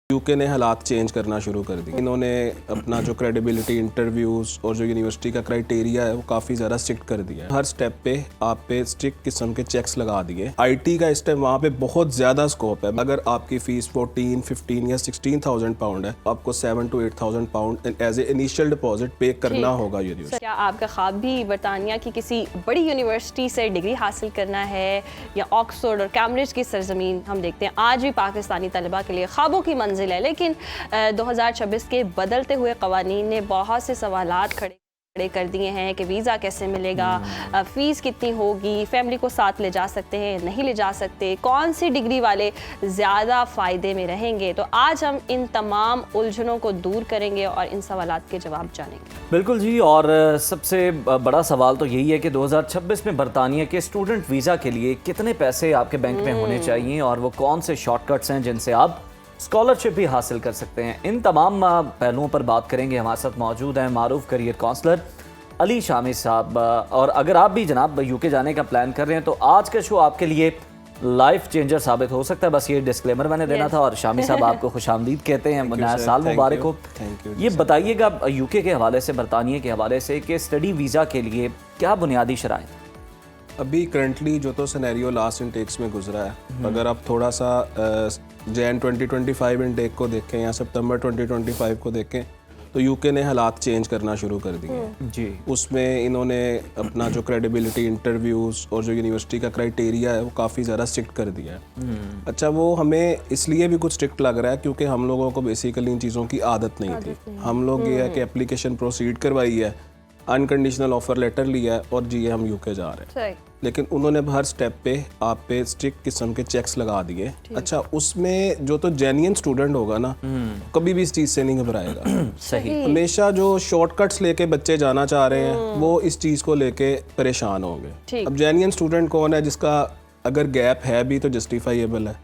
UK ने हालात change करना शुरू कर दी। इन्होंने अपना जो क्रेडिबिलिटी इंटरव्यूज़ और जो यूनिवर्सिटी का क्राइटेरिया है वो काफ़ी ज़्यादा स्ट्रिक्ट कर दिया है। हर स्टेप पे आप पे स्ट्रिक्ट किस्म के चेक्स लगा दिए। आईटी का इस टाइम वहाँ पे बहुत ज़्यादा स्कोप है। अगर आपकी फ़ीस 14, 15 या 16,000 पाउंड है, आपको 7 to 8,000 pound as a initial deposit pay करना होगा यूनिवर्सिटी। क्या आपका ख्वाब भी बरतानिया की किसी बड़ी यूनिवर्सिटी से डिग्री हासिल करना है या ऑक्सफोर्ड और कैम्ब्रिज की सरजमीन? हम देखते हैं आज भी पाकिस्तानी तलबा के लिए ख्वाबों की मंजिल है, लेकिन 2026 के बदलते हुए कवानीन ने बहुत से सवालात खड़े कर दिए हैं कि वीज़ा कैसे मिलेगा, फ़ीस कितनी होगी, फैमिली को साथ ले जा सकते हैं नहीं ले जा सकते, कौन सी डिग्री वाले ज़्यादा फ़ायदे में रहेंगे। तो आज हम इन तमाम उलझनों को दूर करेंगे और इन सवालात के जवाब जानेंगे। बिल्कुल जी, और सबसे बड़ा सवाल तो यही है कि 2026 में बरतानिया के स्टूडेंट वीज़ा के लिए कितने पैसे आपके बैंक में होने चाहिए और वो कौन से शॉर्टकट्स हैं जिनसे आप स्कॉलरशिप भी हासिल कर सकते हैं। इन तमाम पहलुओं पर बात करेंगे। हमारे साथ मौजूद हैं मारूफ करियर काउंसलर अली शामी साहब। और अगर आप भी जनाब यूके जाने का प्लान कर रहे हैं तो आज का शो आपके लिए लाइफ चेंजर साबित हो सकता है। बस ये डिस्क्लेमर मैंने देना था। और शामी साहब आपको खुशामदीद कहते हैं, नया साल मुबारक हो। ये बताइएगा यूके के हवाले से, बरतानिया के हवाले से, कि स्टडी वीज़ा के लिए क्या बुनियादी शराइत? अभी करंटली जो तो सिनेरियो लास्ट इनटेक्स में गुजरा है, अगर आप थोड़ा सा जैन 2025 इनटेक को देखें या सितंबर 2025 को देखें तो यूके ने हालात चेंज करना शुरू कर दिए जी। उसमें इन्होंने अपना जो क्रेडिबिलिटी इंटरव्यूज़ और जो यूनिवर्सिटी का क्राइटेरिया है वो काफ़ी ज़्यादा स्ट्रिक्ट कर दिया है। अच्छा, वो हमें इसलिए भी कुछ स्ट्रिक्ट लग रहा है क्योंकि हम लोगों को बेसिकली इन चीज़ों की आदत नहीं थी। हम लोग ये है कि एप्लीकेशन प्रोसीड करवाई है, अनकंडीशनल ऑफर लेटर लिया है और जी हम यूके जा रहे हैं। लेकिन उन्होंने हर स्टेप पे आप पे स्ट्रिक्ट किस्म के चेक्स लगा दिए। अच्छा, उसमें जो तो जेन्युइन स्टूडेंट होगा ना, कभी भी इस चीज़ से नहीं घबराएगा। सही। हमेशा जो शॉर्टकट्स लेके बच्चे जाना चाह रहे हैं वो इस चीज़ को लेके परेशान होंगे। अब जेन्युइन स्टूडेंट कौन है जिसका अगर गैप है भी तो जस्टिफाइएबल है।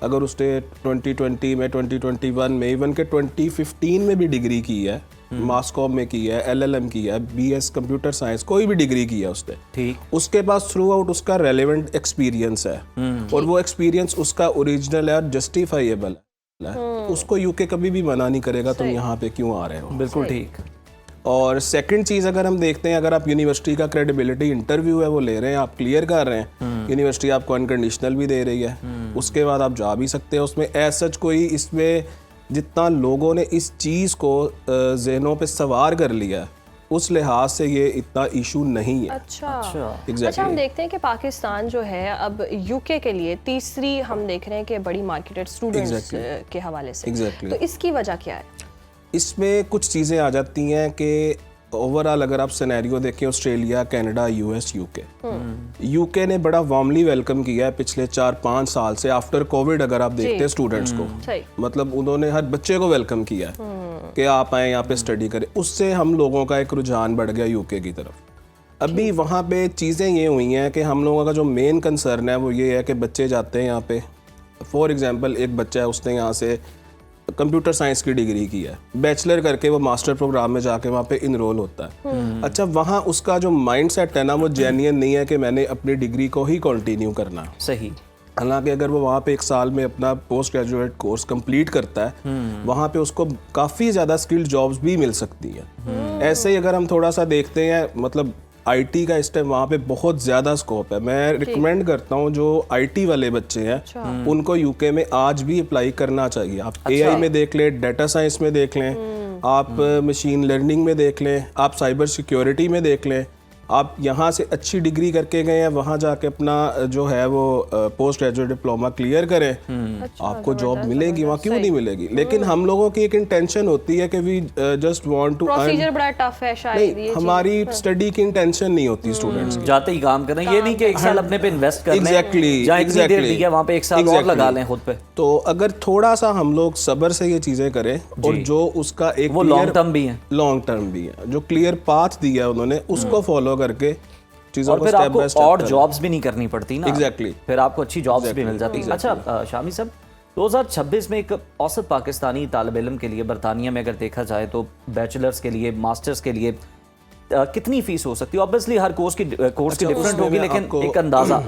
अगर उसने 2020 में, 2021 में, इवन के 2015 में भी डिग्री की है, मास्कॉम में की है, LLM की है, BS कंप्यूटर साइंस, कोई भी डिग्री की है उसने, ठीक, उसके पास थ्रू आउट उसका रेलेवेंट एक्सपीरियंस है और वो एक्सपीरियंस उसका ओरिजिनल है और जस्टिफाइएबल है, उसको यूके कभी भी मना नहीं करेगा तुम यहाँ पे क्यों आ रहे हो। बिल्कुल ठीक। और सेकंड चीज़ अगर हम देखते हैं, अगर आप यूनिवर्सिटी का क्रेडिबिलिटी इंटरव्यू है वो ले रहे हैं, आप क्लियर कर रहे हैं, यूनिवर्सिटी आपको अनकंडीशनल भी दे रही है, उसके बाद आप जा भी सकते हैं। उसमें एज सच कोई, इसमें जितना लोगों ने इस चीज़ को ज़हनों पे सवार कर लिया उस लिहाज से ये इतना इशू नहीं है। अच्छा। Exactly. अच्छा, हम देखते हैं कि पाकिस्तान जो है अब यूके के लिए तीसरी हम देख रहे हैं कि बड़ी मार्केट है स्टूडेंट्स के हवाले से। तो इसकी वजह क्या है? इसमें कुछ चीज़ें आ जाती हैं कि ओवरऑल अगर आप सिनेरियो देखें, ऑस्ट्रेलिया, कनाडा, US, यूके ने बड़ा वार्मली वेलकम किया है पिछले 4-5 साल से आफ्टर कोविड। अगर आप देखते हैं स्टूडेंट्स को, मतलब उन्होंने हर बच्चे को वेलकम किया है कि आप आए यहाँ पे स्टडी करें। उससे हम लोगों का एक रुझान बढ़ गया यूके की तरफ। अभी वहाँ पे चीज़ें ये हुई हैं कि हम लोगों का जो मेन कंसर्न है वो ये है कि बच्चे जाते हैं यहाँ पे, फॉर एग्जांपल एक बच्चा है, उसने यहाँ से कंप्यूटर साइंस की डिग्री की है, बैचलर करके वो मास्टर प्रोग्राम में जाके वहाँ पे इनरोल होता है। अच्छा, वहाँ उसका जो माइंडसेट है ना वो जेन्युइन नहीं है कि मैंने अपनी डिग्री को ही कंटिन्यू करना। सही। हालांकि अगर वो वहाँ पे 1 साल में अपना पोस्ट ग्रेजुएट कोर्स कंप्लीट करता है, वहाँ पे उसको काफ़ी ज़्यादा स्किल्ड जॉब्स भी मिल सकती हैं। ऐसे ही अगर हम थोड़ा सा देखते हैं, मतलब आईटी का इस टाइम वहाँ पे बहुत ज़्यादा स्कोप है। मैं रिकमेंड करता हूँ जो आईटी वाले बच्चे हैं उनको यूके में आज भी अप्लाई करना चाहिए। आप AI में देख लें, डाटा साइंस में देख लें, आप मशीन लर्निंग में देख लें, आप साइबर सिक्योरिटी में देख लें। आप यहाँ से अच्छी डिग्री करके गए हैं, वहाँ जाके अपना जो है वो पोस्ट ग्रेजुएट डिप्लोमा क्लियर करें, आपको जॉब मिलेगी। वहाँ क्यों नहीं मिलेगी? लेकिन हम लोगों की एक इंटेंशन होती है कि we just want to procedure बड़ा टफ है शायद। नहीं, हमारी स्टडी की इंटेंशन नहीं होती स्टूडेंट्स की। जाते ही काम करें, ये नहीं कि 1 साल अपने पे इन्वेस्ट कर लें, एग्जैक्टली वहाँ पे 1 साल और लगा लें खुद पे। तो अगर थोड़ा सा हम लोग सब्र से ये चीजें करें और जो उसका एक वो लॉन्ग टर्म भी है, जो क्लियर पाथ दिया है उन्होंने उसको फॉलो करके चीज़ों को फिर स्टेप आपको बाय स्टेप और जॉब्स भी नहीं करनी पड़ती ना। एग्जैक्टली। फिर आपको अच्छी जॉब्स भी मिल जाती है। अच्छा शामी साहब, 2026 में एक औसत पाकिस्तानी तालिब इल्म के लिए बरतानिया में अगर देखा जाए तो बैचलर्स के लिए, मास्टर्स के लिए कितनी फीस हो सकती है? ऑब्वियसली हर कोर्स की डिफरेंट होगी, लेकिन एक अंदाजा।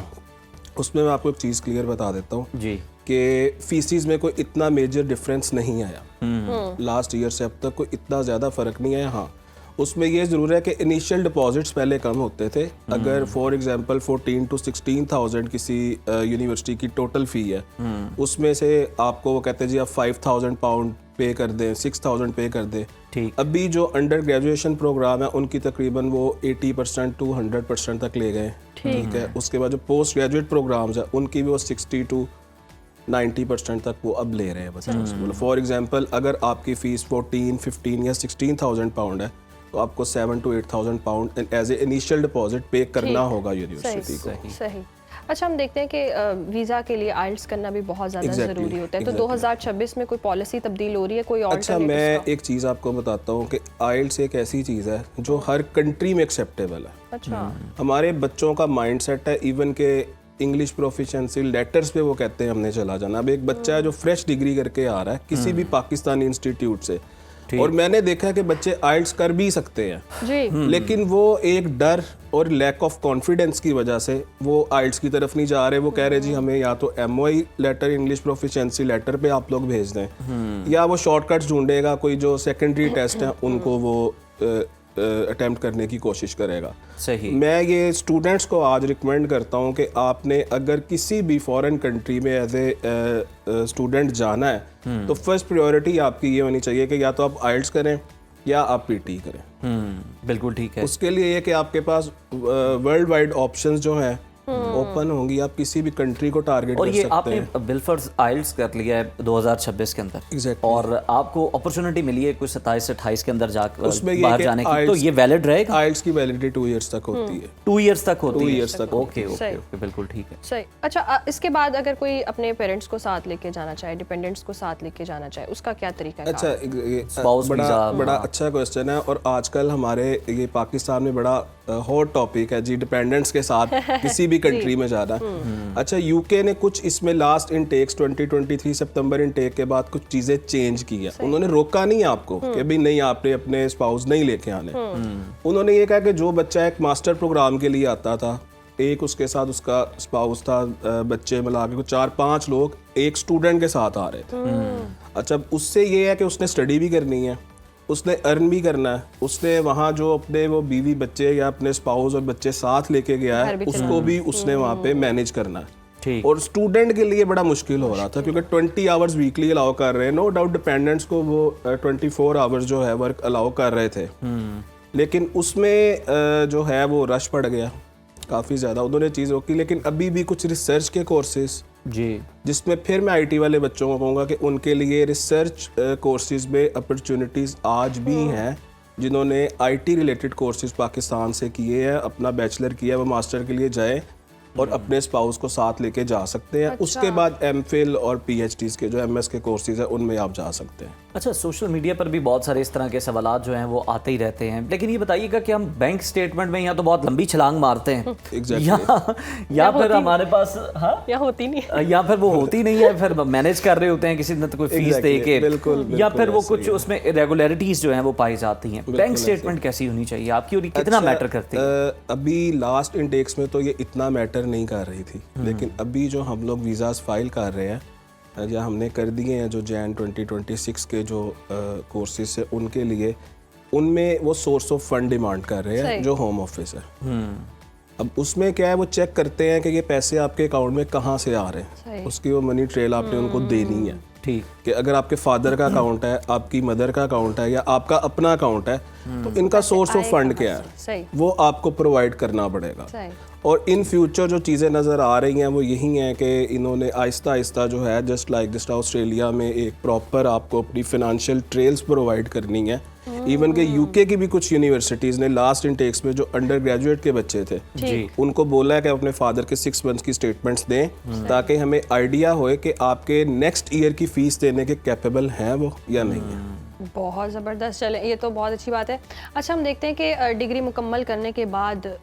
उसमें मैं आपको एक चीज़ क्लियर बता देता हूँ जी। कि फीसिस में कोई इतना मेजर डिफरेंस नहीं आया लास्ट ईयर से अब तक, कोई इतना ज़्यादा फ़र्क नहीं आया। हाँ, उसमें ये ज़रूर है कि इनिशियल डिपॉजिट्स पहले कम होते थे। अगर फॉर एग्जांपल 14 to 16,000 किसी यूनिवर्सिटी की टोटल फ़ी है, उसमें से आपको वो कहते हैं जी आप 5,000 पाउंड पे कर दें, 6,000 पे कर दें। ठीक। अभी जो अंडर ग्रेजुएशन प्रोग्राम है उनकी तकरीबन वो 80% to 100% तक ले गए। ठीक है। उसके बाद जो पोस्ट ग्रेजुएट प्रोग्राम्स है उनकी भी वो 60 to 90% तक वो अब ले रहे हैं बच्चों से। मतलब फॉर एग्जांपल अगर आपकी फ़ीस 14, 15 या 16,000 पाउंड है तो आपको 7 to 8,000 pound as a initial deposit pay करना होगा यूनिवर्सिटी को। सही। अच्छा, हम देखते हैं कि वीज़ा के लिए आइल्स करना भी बहुत ज़्यादा ज़रूरी होता है। तो 2026 में कोई पॉलिसी तब्दील हो रही है, कोई और? अच्छा, मैं एक चीज़ आपको बताता हूँ कि आइल्स एक ऐसी चीज़ है जो हर कंट्री में एक्सेप्टेबल है। अच्छा। हमारे बच्चों का माइंडसेट है इवन के इंग्लिश प्रोफिशिएंसी लेटर्स पे वो कहते हैं हमने चला जाना। अब एक बच्चा है जो फ्रेश डिग्री करके आ रहा है किसी भी पाकिस्तानी इंस्टीट्यूट से, और मैंने देखा है कि बच्चे आइल्स कर भी सकते हैं जी, लेकिन वो एक डर और लैक ऑफ कॉन्फिडेंस की वजह से वो आइल्स की तरफ नहीं जा रहे। वो कह रहे जी हमें या तो MOE letter, English proficiency letter पे आप लोग भेज दें, या वो शॉर्टकट्स ढूंढेगा, कोई जो सेकेंडरी टेस्ट है उनको वो अटेम्प्ट करने की कोशिश करेगा। सही। मैं ये स्टूडेंट्स को आज रिकमेंड करता हूँ कि आपने अगर किसी भी फॉरेन कंट्री में एज ए स्टूडेंट जाना है तो फर्स्ट प्रायोरिटी आपकी ये होनी चाहिए कि या तो आप आइल्स करें या आप PT करें। बिल्कुल ठीक है। उसके लिए ये कि आपके पास वर्ल्ड वाइड ऑप्शंस जो हैं ओपन होंगी, आप किसी भी कंट्री को टारगेट और कर ये सकते आपने हैं। बिलफर्ज आइल्स कर लिया है 2026 के अंदर। Exactly. और आपको अपॉर्चुनिटी मिली है कुछ 27 से 28 के अंदर जाकर उसमें ये बाहर कि जाने की, तो IELTS ये वैलिड रहेगा? आइल्स की वैलिडिटी 2 इयर्स तक होती है। 2 इयर्स तक होती 2 है? years तक ओके ओके सही। ओके, बिल्कुल ठीक है। सही। अच्छा, इसके बाद अगर कोई अपने पेरेंट्स को साथ लेके जाना चाहे, डिपेंडेंट्स को साथ लेके जाना चाहे, उसका क्या तरीका है? अच्छा, ये Spouse बड़ा visa, बड़ा अच्छा क्वेश्चन है और आजकल हमारे ये पाकिस्तान में बड़ा हॉट टॉपिक है जी, डिपेंडेंट्स के साथ किसी भी कंट्री में जाना। अच्छा, UK ने कुछ इसमें लास्ट इनटेक्स 2023 सितंबर इनटेक के बाद कुछ चीज़ें चेंज की है। उन्होंने रोका नहीं आपको कि भी नहीं आपने अपने स्पाउस नहीं लेके आने। उन्होंने ये कहा कि जो बच्चा एक मास्टर प्रोग्राम के लिए आता था, एक उसके साथ उसका स्पाउस था, बच्चे मिला के 4-5 लोग एक स्टूडेंट के साथ आ रहे थे। अच्छा, उससे ये है कि उसने स्टडी भी करनी है, उसने अर्न भी करना है, उसने वहाँ जो अपने वो बीवी बच्चे या अपने स्पाउस और बच्चे साथ लेके गया है उसको भी उसने वहाँ पे मैनेज करना है। ठीक। और स्टूडेंट के लिए बड़ा मुश्किल हो रहा था क्योंकि 20 आवर्स वीकली अलाउ कर रहे हैं। नो डाउट डिपेंडेंट्स को वो 24 आवर्स जो है वर्क अलाउ कर रहे थे, लेकिन उसमें जो है वो रश पड़ गया काफ़ी ज़्यादा। उन्होंने चीज़ की, लेकिन अभी भी कुछ रिसर्च के कोर्सेज जी, जिसमें फिर मैं IT वाले बच्चों को कहूँगा कि उनके लिए रिसर्च कोर्सेज में अपॉर्चुनिटीज़ आज भी हैं। जिन्होंने IT रिलेटेड कोर्सेज पाकिस्तान से किए हैं, अपना बैचलर किया है, वो मास्टर के लिए जाए और अपने स्पाउस को साथ लेके जा सकते हैं। अच्छा। उसके बाद MPhil और PhDs के जो MS के कोर्सेज हैं उनमें आप जा सकते हैं। अच्छा, सोशल मीडिया पर भी बहुत सारे इस तरह के सवालात जो हैं वो आते ही रहते हैं, लेकिन ये बताइएगा कि हम बैंक स्टेटमेंट में या तो बहुत लंबी छलांग मारते हैं Exactly. या फिर हमारे पास या होती नहीं, या फिर वो होती नहीं है, फिर मैनेज कर रहे होते हैं किसी न कोई फीस दे के, बिल्कुल, या फिर वो ऐसे कुछ ही है। उसमें इरेगुलरिटीज जो हैं वो पाई जाती हैं। बैंक स्टेटमेंट कैसी होनी चाहिए आपकी और ये कितना मैटर करती है? अभी लास्ट इनटेक्स में तो ये इतना मैटर नहीं कर रही थी, लेकिन अभी जो हम लोग वीज़ास फाइल कर रहे हैं या हमने कर दिए हैं जो जैन 2026 के जो कोर्सेज है उनके लिए, उनमें वो सोर्स ऑफ फंड डिमांड कर रहे हैं जो होम ऑफिस है। अब उसमें क्या है, वो चेक करते हैं कि ये पैसे आपके अकाउंट में कहाँ से आ रहे हैं, उसकी वो मनी ट्रेल आपने उनको देनी है। ठीक, कि अगर आपके फादर का अकाउंट है, आपकी मदर का अकाउंट है या आपका अपना अकाउंट है, तो इनका सोर्स ऑफ फंड क्या है वो आपको प्रोवाइड करना पड़ेगा। और इन फ्यूचर जो चीज़ें नज़र आ रही हैं वो यही हैं कि इन्होंने आहिस्ता आहिस्ता जो है जस्ट लाइक ऑस्ट्रेलिया में एक प्रॉपर आपको अपनी फिनंशियल ट्रेल्स प्रोवाइड करनी है। इवन के UK की भी कुछ यूनिवर्सिटीज़ ने लास्ट इनटेक्स में जो अंडर ग्रेजुएट के बच्चे थे जी, उनको बोला है कि अपने फादर के 6 मंथ्स की स्टेटमेंट्स दें ताकि हमें आइडिया होए कि आपके नेक्स्ट ईयर की फीस देने के कैपेबल हैं वो या नहीं है। बहुत ज़बरदस्त। चले, ये तो बहुत अच्छी बात है। अच्छा, हम देखते हैं कि डिग्री मुकम्मल करने के बाद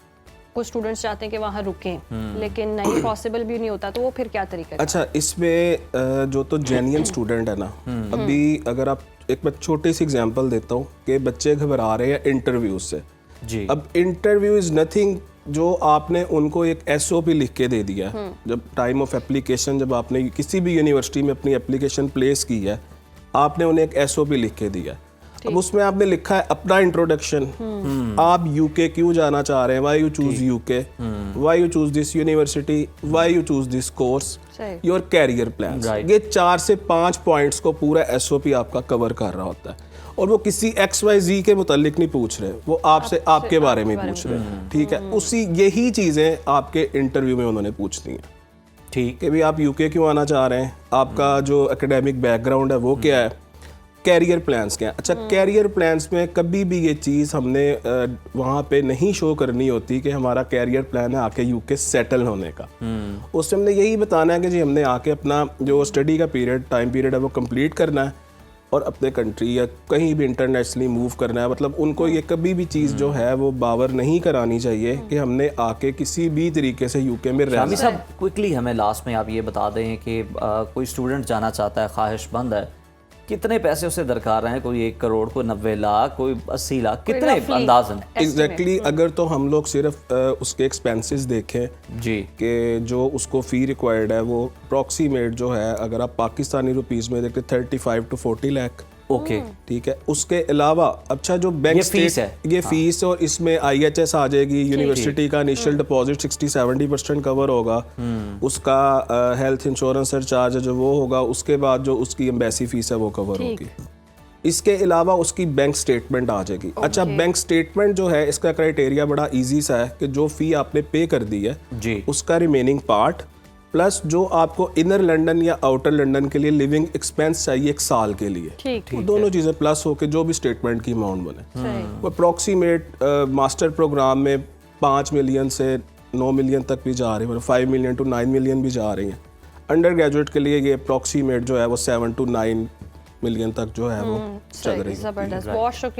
कुछ स्टूडेंट्स चाहते हैं कि वहाँ रुकें, लेकिन नहीं पॉसिबल भी नहीं होता, तो वो फिर क्या तरीका है? अच्छा, इसमें जो तो जेन्युइन स्टूडेंट है ना, अभी अगर आप एक मैं छोटी सी एग्जांपल देता हूँ कि बच्चे घबरा रहे हैं इंटरव्यू से। जी, अब इंटरव्यू इज़ नथिंग जो आपने उनको एक एसओपी लिख के दे दिया है, जब टाइम ऑफ एप्लीकेशन, जब आपने किसी भी यूनिवर्सिटी में अपनी एप्लीकेशन प्लेस की है, आपने उन्हें एक एसओपी लिख के दिया है। अब उसमें आपने लिखा है अपना इंट्रोडक्शन, आप यूके क्यों जाना चाह रहे हैं, why you choose UK, why you choose this university, why you choose this course, your career plan. ये 4 से 5 पॉइंट्स को पूरा एसओपी आपका कवर कर रहा होता है, और वो किसी XYZ के मुतालिक नहीं पूछ रहे, वो आपसे आपके बारे में पूछ रहे हैं, ठीक है। उसी यही चीज़ें आपके इंटरव्यू में उन्होंने पूछनी है, ठीक कि भाई आप यूके क्यों आना चाह रहे हैं, आपका जो एकेडमिक बैकग्राउंड है वो क्या है, कैरियर प्लान्स क्या है। अच्छा, कैरियर प्लान्स में कभी भी ये चीज़ हमने वहाँ पे नहीं शो करनी होती कि हमारा कैरियर प्लान है आके यूके सेटल होने का। उस टाइम हमने यही बताना है कि जी हमने आके अपना जो स्टडी का टाइम पीरियड है वो कंप्लीट करना है और अपने कंट्री या कहीं भी इंटरनेशनली मूव करना है। मतलब उनको ये कभी भी चीज़ जो है वो बावर नहीं करानी चाहिए कि हमने आके किसी भी तरीके से यूके में रहना शामी साहब, क्विकली हमें लास्ट में आप ये बता दें कि कोई स्टूडेंट जाना चाहता है, ख्वाहिशमंद है, कितने पैसे उसे दरकार हैं? कोई 1 करोड़, कोई 90 लाख, कोई 80 लाख, कितने अंदाजन? एग्जैक्टली अगर तो हम लोग सिर्फ उसके एक्सपेंसेस देखें जी कि जो उसको फ़ी रिक्वायर्ड है वो अप्रॉक्सीमेट जो है, अगर आप पाकिस्तानी रुपीज़ में देखते 35 to 40 लाख, ओके, ठीक है। उसके अलावा अच्छा जो बैंक ये फीस है, ये फीस, और इसमें IHS आ जाएगी, यूनिवर्सिटी का इनिशियल डिपॉजिट 60-70% कवर होगा, उसका हेल्थ इंश्योरेंस चार्ज जो वो होगा, उसके बाद जो उसकी एम्बेसी फीस है वो कवर होगी। इसके अलावा उसकी बैंक स्टेटमेंट आ जाएगी। अच्छा, बैंक स्टेटमेंट जो है इसका क्राइटेरिया बड़ा इजी सा है कि जो फ़ी आपने पे कर दी है जी, उसका रिमेनिंग पार्ट प्लस जो आपको इनर लंदन या आउटर लंदन के लिए लिविंग एक्सपेंस चाहिए 1 साल के लिए, ठीक वो दोनों चीज़ें प्लस होके जो भी स्टेटमेंट की अमाउंट बने। वो अप्रॉक्सीमेट मास्टर प्रोग्राम में 5 मिलियन से 9 मिलियन तक भी जा रही है, मतलब 5 मिलियन to 9 मिलियन भी जा रही हैं। अंडर ग्रेजुएट के लिए ये अप्रॉक्सीमेट जो है वो 7 to 9 मिलियन तक जो है वो चल रही है। जबरदस्त, बहुत शुक्रिया।